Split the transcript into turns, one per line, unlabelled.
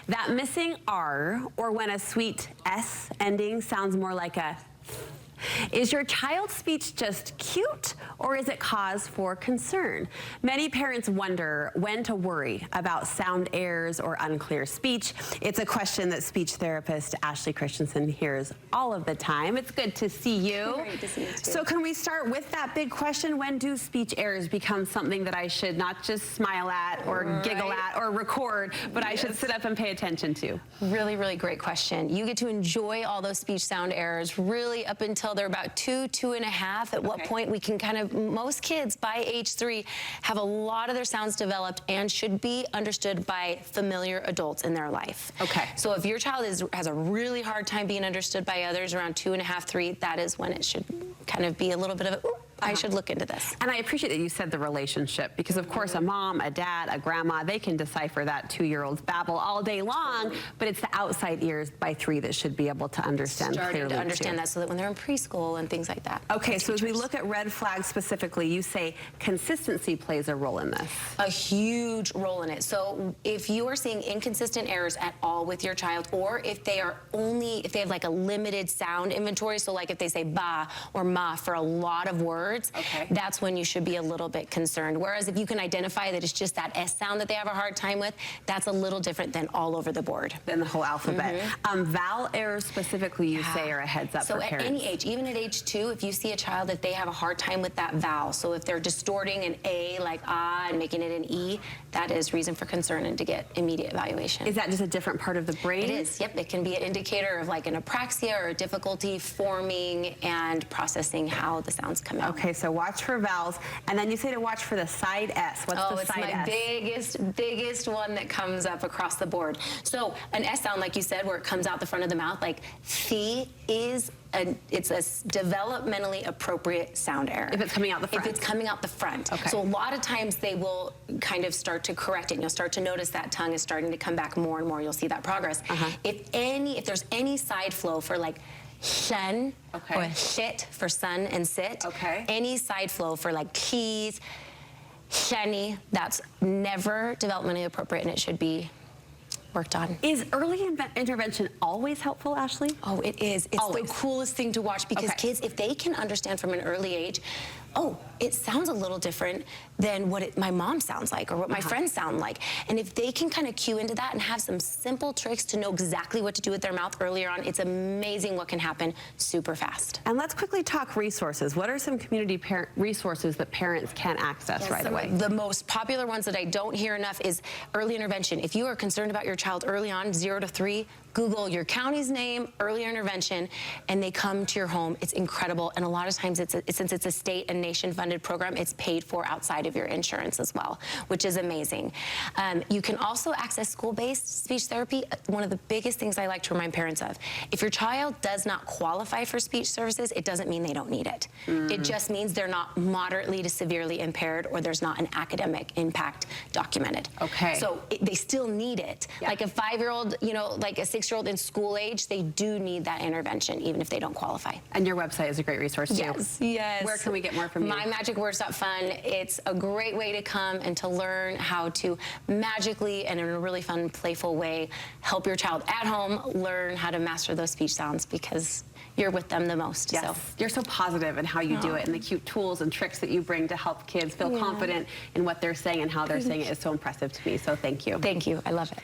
That missing R, or when a sweet S ending sounds more like a is your child's speech just cute, or is it cause for concern? Many parents wonder when to worry about sound errors or unclear speech. It's a question that speech therapist Ashley Christensen hears all of the time. It's good to see you.
Great to see you too.
So can we start with that big question? When do speech errors become something that I should not just smile at or giggle at or record, but I should sit up and pay attention to?
Really, really great question. You get to enjoy all those speech sound errors really up until they're about 2, 2.5, at what point we can kind of, most kids by age 3 have a lot of their sounds developed and should be understood by familiar adults in their life.
Okay.
So if your child has a really hard time being understood by others around 2.5, 3, that is when it should kind of be a little bit of a, ooh, I should look into this.
And I appreciate that you said the relationship, because of course a mom, a dad, a grandma, they can decipher that 2-year-old's babble all day long, but it's the outside ears by 3 that should be able to understand clearly.
Starting to understand that so that when they're in preschool and things like that.
Okay, so as we look at red flags specifically, you say consistency plays a role in this.
A huge role in it. So if you are seeing inconsistent errors at all with your child, or if they are if they have like a limited sound inventory, so like if they say ba or ma for a lot of words, that's when you should be a little bit concerned. Whereas if you can identify that it's just that S sound that they have a hard time with, that's a little different than all over the board.
Than the whole alphabet. Vowel errors specifically, you say, are a heads up for parents.
So at any age, even at age 2, if you see a child that they have a hard time with that vowel, so if they're distorting an A like ah and making it an E, that is reason for concern and to get immediate evaluation.
Is that just a different part of the brain?
It is, yep. It can be an indicator of like an apraxia or a difficulty forming and processing how the sounds come out.
Okay, so watch for vowels, and then you say to watch for the side S. What's the side S?
It's my biggest one that comes up across the board. So an S sound, like you said, where it comes out the front of the mouth, like "thi" is it's a developmentally appropriate sound error.
If it's coming out the front.
If it's coming out the front.
Okay.
So a lot of times they will kind of start to correct it. You'll start to notice that tongue is starting to come back more and more. You'll see that progress. If there's any side flow for like shen or shit for sun and sit, any side flow for like keys, shani, that's never developmentally appropriate and it should be worked on.
Is early intervention always helpful, Ashley?
Oh, it is. It's
always
the coolest thing to watch because kids, if they can understand from an early age, oh, it sounds a little different than what my mom sounds like or what my friends sound like. And if they can kind of cue into that and have some simple tricks to know exactly what to do with their mouth earlier on, it's amazing what can happen super fast.
And let's quickly talk resources. What are some community resources that parents can access right away?
The most popular ones that I don't hear enough is early intervention. If you are concerned about your child early on, 0 to 3, Google your county's name, early intervention, and they come to your home. It's incredible. And a lot of times, since it's a state and nation-funded program, it's paid for outside of your insurance as well, which is amazing. You can also access school-based speech therapy. One of the biggest things I like to remind parents of, if your child does not qualify for speech services, it doesn't mean they don't need it. It just means they're not moderately to severely impaired or there's not an academic impact documented. So they still need it. Like a 5-year-old, you know, like a 6-year-old in school age, they do need that intervention, even if they don't qualify.
And your website is a great resource, too.
Yes.
Where can we get more from you?
MyMagicWords.fun. It's a great way to come and to learn how to magically and in a really fun, playful way help your child at home learn how to master those speech sounds because you're with them the most.
Yes.
So.
You're so positive in how you do it and the cute tools and tricks that you bring to help kids feel confident in what they're saying and how they're saying it is so impressive to me. So thank you.
Thank you. I love it.